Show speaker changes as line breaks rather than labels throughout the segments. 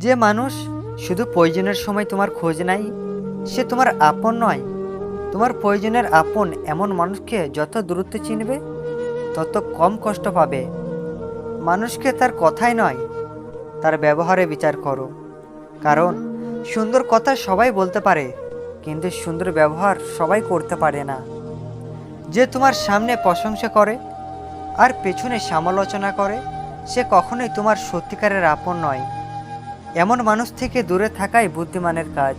যে মানুষ শুধু প্রয়োজনের সময় তোমার খোঁজ নেয় সে তোমার আপন নয়। তোমার প্রয়োজনের আপন এমন মানুষকে যত দূরত্ব চিনবে তত কম কষ্ট পাবে। মানুষকে তার কথাই নয়, তার ব্যবহারে বিচার করো। কারণ সুন্দর কথা সবাই বলতে পারে, কিন্তু সুন্দর ব্যবহার সবাই করতে পারে না। যে তোমার সামনে প্রশংসা করে আর পেছনে সমালোচনা করে সে কখনোই তোমার সত্যিকারের আপন নয়। এমন মানুষ থেকে দূরে থাকাই বুদ্ধিমানের কাজ।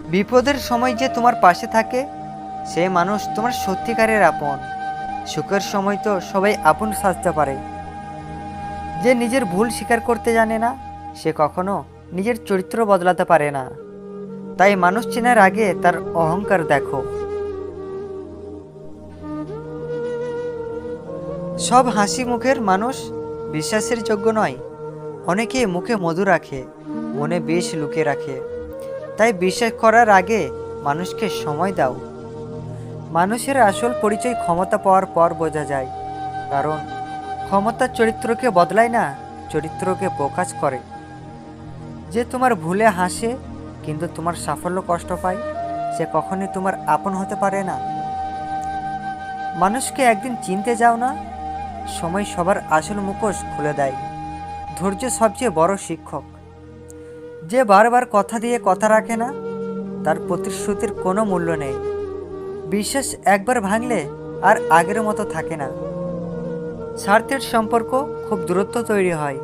বিপদের সময় যে তোমার পাশে থাকে সে মানুষ তোমার সত্যিকারের আপন। সুখের সময় তো সবাই আপন সাজতে পারে। যে নিজের ভুল স্বীকার করতে জানে না সে কখনো নিজের চরিত্র বদলাতে পারে না। তাই মানুষ চেনার আগে তার অহংকার দেখো। সব হাসি মুখের মানুষ বিশ্বাসের যোগ্য নয়। অনেকে মুখে মধু রাখে, মনে বিষ লুকিয়ে রাখে। তাই বিশ্বাস করার আগে মানুষকে সময় দাও। মানুষের আসল পরিচয় ক্ষমতা পাওয়ার পর বোঝা যায়। কারণ ক্ষমতা চরিত্রকে বদলায় না, চরিত্রকে প্রকাশ করে। যে তোমার ভুলে হাসে কিন্তু তোমার সাফল্য কষ্ট পায় সে কখনোই তোমার আপন হতে পারে না। মানুষকে একদিন চিনতে যাও না, সময় সবার আসল মুখোশ খুলে দেয়। ধৈর্য সবচেয়ে বড় শিক্ষক। যে বারবার কথা দিয়ে কথা রাখে না তার প্রতিশ্রুতির কোনো মূল্য নেই। বিশ্বাস একবার ভাঙলে আর আগের মতো থাকে না। স্বার্থের সম্পর্ক খুব দূরত্ব তৈরি হয়,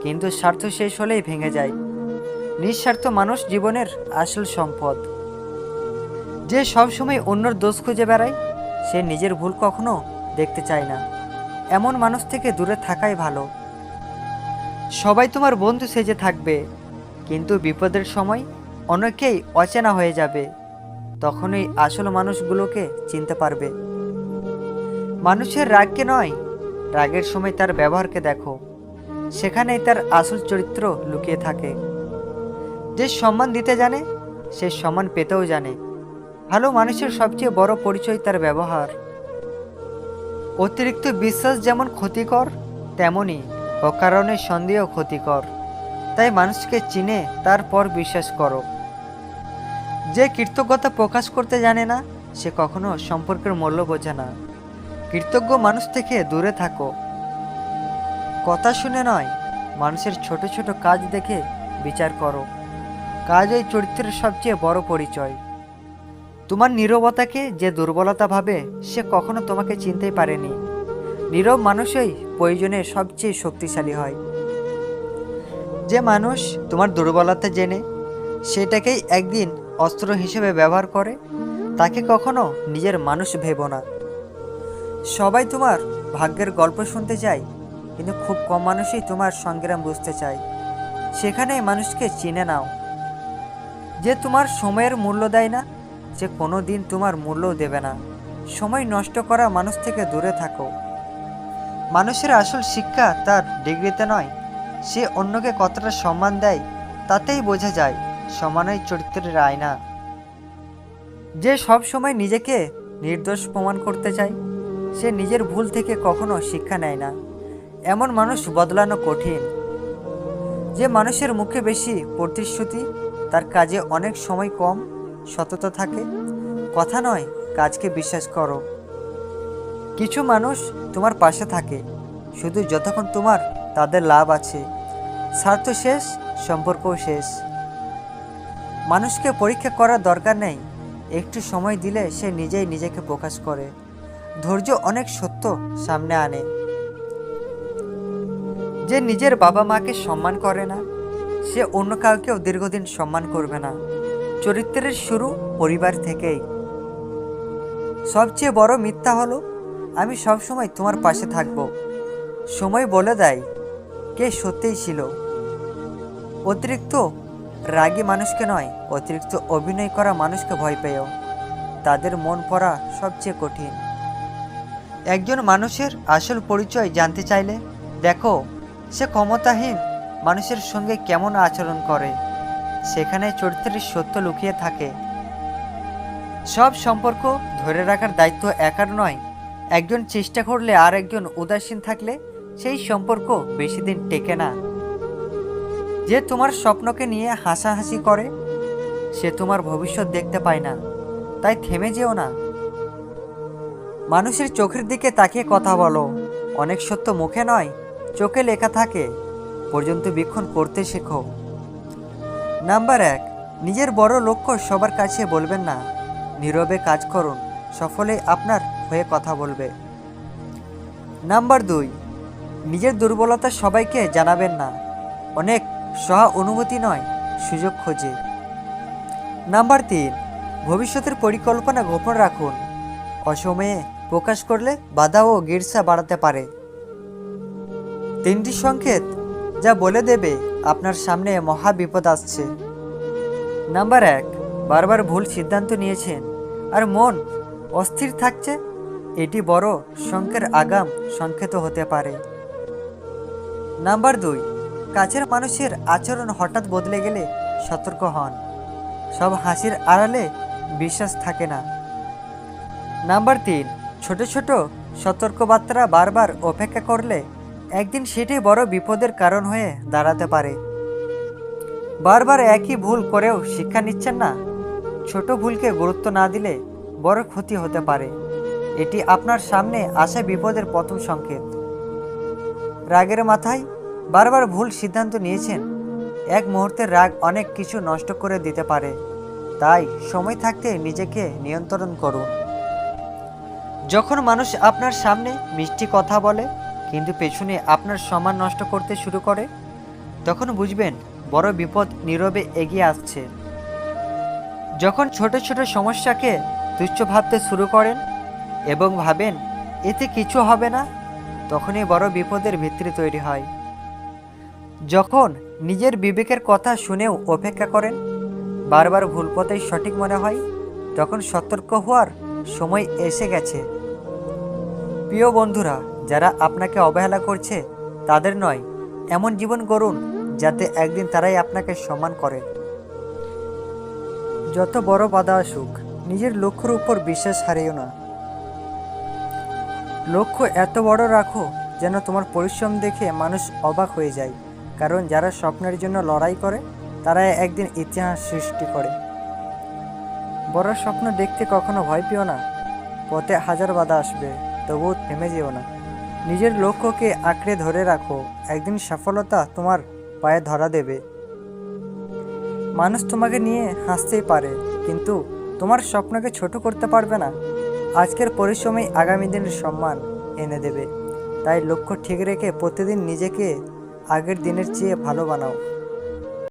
কিন্তু স্বার্থ শেষ হলেই ভেঙে যায়। নিঃস্বার্থ মানুষ জীবনের আসল সম্পদ। যে সবসময় অন্যর দোষ খুঁজে বেড়ায় সে নিজের ভুল কখনো দেখতে চায় না। এমন মানুষ থেকে দূরে থাকাই ভালো। সবাই তোমার বন্ধু সেজে থাকবে, কিন্তু বিপদের সময় অনেকেই অচেনা হয়ে যাবে। তখনই আসল মানুষগুলোকে চিনতে পারবে। মানুষের রাগকে নয়, রাগের সময় তার ব্যবহারকে দেখো, সেখানেই তার আসল চরিত্র লুকিয়ে থাকে। যে সম্মান দিতে জানে সে সম্মান পেতেও জানে। ভালো মানুষের সবচেয়ে বড় পরিচয় তার ব্যবহার। অতিরিক্ত বিশ্বাস যেমন ক্ষতিকর তেমনি অকারণে সন্দেহ ক্ষতিকর। তাই মানুষকে চিনে তারপর বিশ্বাস করো। যে কৃতজ্ঞতা প্রকাশ করতে জানে না সে কখনো সম্পর্কের মূল্য বোঝে না। কৃতজ্ঞ মানুষ থেকে দূরে থাকো। কথা শুনে নয়, মানুষের ছোট ছোট কাজ দেখে বিচার করো। কাজই চরিত্রের সবচেয়ে বড় পরিচয়। তোমার নীরবতাকে যে দুর্বলতা ভাবে সে কখনো তোমাকে চিনতেই পারেনি। নীরব মানুষই প্রয়োজনে সবচেয়ে শক্তিশালী হয়। যে মানুষ তোমার দুর্বলতা জেনে সেটাকেই একদিন অস্ত্র হিসেবে ব্যবহার করে তাকে কখনো নিজের মানুষ ভেবো না। সবাই তোমার ভাগ্যের গল্প শুনতে চায়, কিন্তু খুব কম মানুষই তোমার সংগ্রাম বুঝতে চায়। সেখানেই মানুষকে চিনে নাও। যে তোমার সময়ের মূল্য দেয় না সে কোনো দিন তোমার মূল্যও দেবে না। সময় নষ্ট করা মানুষ থেকে দূরে থাকো। মানুষের আসল শিক্ষা তার ডিগ্রিতে নয়, সে অন্যকে কতটা সম্মান দেয় তাতেই বোঝা যায়। সমানই চরিত্রের আয়না। যে সব সময় নিজেকে নির্দোষ প্রমাণ করতে চায় সে নিজের ভুল থেকে কখনো শিক্ষা নেয় না। এমন মানুষ বদলানো কঠিন। যে মানুষের মুখে বেশি প্রতিশ্রুতি তার কাজে অনেক সময় কম সততা থাকে। কথা নয়, কাজকে বিশ্বাস করো। কিছু মানুষ তোমার পাশে থাকে শুধু যতক্ষণ তোমার তাদের লাভ আছে। স্বার্থ শেষ, সম্পর্কও শেষ। মানুষকে পরীক্ষা করার দরকার নেই, একটু সময় দিলে সে নিজেই নিজেকে প্রকাশ করে। ধৈর্য অনেক সত্য সামনে আনে। যে নিজের বাবা মাকে সম্মান করে না সে অন্য কাউকেও দীর্ঘদিন সম্মান করবে না। চরিত্রের শুরু পরিবার থেকেই। সবচেয়ে বড় মিথ্যা হলো আমি সবসময় তোমার পাশে থাকব। সময় বলে দেয় কে সত্যিই ছিল। অতিরিক্ত রাগী মানুষকে নয়, অতিরিক্ত অভিনয় করা মানুষকে ভয় পেও। তাদের মন পড়া সবচেয়ে কঠিন। একজন মানুষের আসল পরিচয় জানতে চাইলে দেখো সে ক্ষমতাহীন মানুষের সঙ্গে কেমন আচরণ করে। সেখানে চরিত্রের সত্য লুকিয়ে থাকে। সব সম্পর্ক ধরে রাখার দায়িত্ব একার নয়। একজন চেষ্টা করলে আর একজন উদাসীন থাকলে সেই সম্পর্ক বেশি দিন টেকে না। যে তোমার স্বপ্নকে নিয়ে হাসাহাসি করে সে তোমার ভবিষ্যৎ দেখতে পায় না, তাই থেমে যেও না। মানুষের চোখের দিকে তাকিয়ে কথা বলো। অনেক সত্য মুখে নয়, চোখে লেখা থাকে। পর্যন্ত বীক্ষণ করতে শেখো। নাম্বার 1, নিজের বড় লক্ষ্য সবার কাছে বলবেন না। নীরবে কাজ করুন, সফলে আপনার হয়ে কথা বলবে। নাম্বার 2, নিজের দুর্বলতা সবাইকে জানাবেন না। অনেক সহানুভূতি নয়, সুযোগ খোঁজে। নাম্বার 3, ভবিষ্যতের পরিকল্পনা গোপন রাখুন। অসময়ে প্রকাশ করলে বাধা ও ঈর্ষা বাড়াতে পারে। 3টি সংকেত যা বলে দেবে আপনার সামনে মহা বিপদ আসছে। নাম্বার 1, বারবার ভুল সিদ্ধান্ত নিয়েছেন আর মন অস্থির থাকছে। এটি বড় সংকেতের আগাম সংকেত হতে পারে। নাম্বার 2, কাছের মানুষের আচরণ হঠাৎ বদলে গেলে সতর্ক হন। সব হাসির আড়ালে বিশ্বাস থাকে না। নাম্বার 3, ছোট ছোট সতর্কবার্তা বারবার অপেক্ষা করলে একদিন সেটি বড় বিপদের কারণ হয়ে দাঁড়াতে পারে। বারবার একই ভুল করেও শিক্ষা নিচ্ছেন না। ছোট ভুলকে গুরুত্ব না দিলে বড় ক্ষতি হতে পারে। এটি আপনার সামনে আসা বিপদের প্রথম সংকেত। রাগের মাথায় বারবার ভুল সিদ্ধান্ত নিয়েছেন। এক মুহূর্তের রাগ অনেক কিছু নষ্ট করে দিতে পারে, তাই সময় থাকতে নিজেকে নিয়ন্ত্রণ করুন। যখন মানুষ আপনার সামনে মিষ্টি কথা বলে কিন্তু পেছনে আপনার সম্মান নষ্ট করতে শুরু করে, তখন বুঝবেন বড় বিপদ নীরবে এগিয়ে আসছে। যখন ছোট ছোট সমস্যাকে তুচ্ছ ভাবতে শুরু করেন এবং ভাবেন এতে কিছু হবে না, তখনই বড় বিপদের ভিত্তি তৈরি হয়। যখন নিজের বিবেকের কথা শুনেও অপেক্ষা করেন, বারবার ভুল পথেই সঠিক মনে হয়, তখন সতর্ক হওয়ার সময় এসে গেছে। প্রিয় বন্ধুরা, যারা আপনাকে অবহেলা করছে তাদের নয়, এমন জীবন গড়ুন যাতে একদিন তারাই আপনাকে সম্মান করে। যত বড় বাধা আসুক, নিজের লক্ষ্যের উপর বিশ্বাস হারিও না। লক্ষ্য এত বড় রাখো যেন তোমার পরিশ্রম দেখে মানুষ অবাক হয়ে যায়, কারণ যারা স্বপ্নের জন্য লড়াই করে তারা একদিন ইতিহাস সৃষ্টি করে। বড় স্বপ্ন দেখতে কখনো ভয় পেও না। পথে হাজার বাধা আসবে, তবুও থেমে যেও না। নিজের লক্ষ্যকে আঁকড়ে ধরে রাখো, একদিন সফলতা তোমার পায়ে ধরা দেবে। মানুষ তোমাকে নিয়ে হাসতেই পারে, কিন্তু তোমার স্বপ্নকে ছোট করতে পারবে না। আজকের পরিশ্রমই আগামী দিনের সম্মান এনে দেবে। তাই লক্ষ্য ঠিক রেখে প্রতিদিন নিজেকে আগের দিনের চেয়ে ভালো বানাও।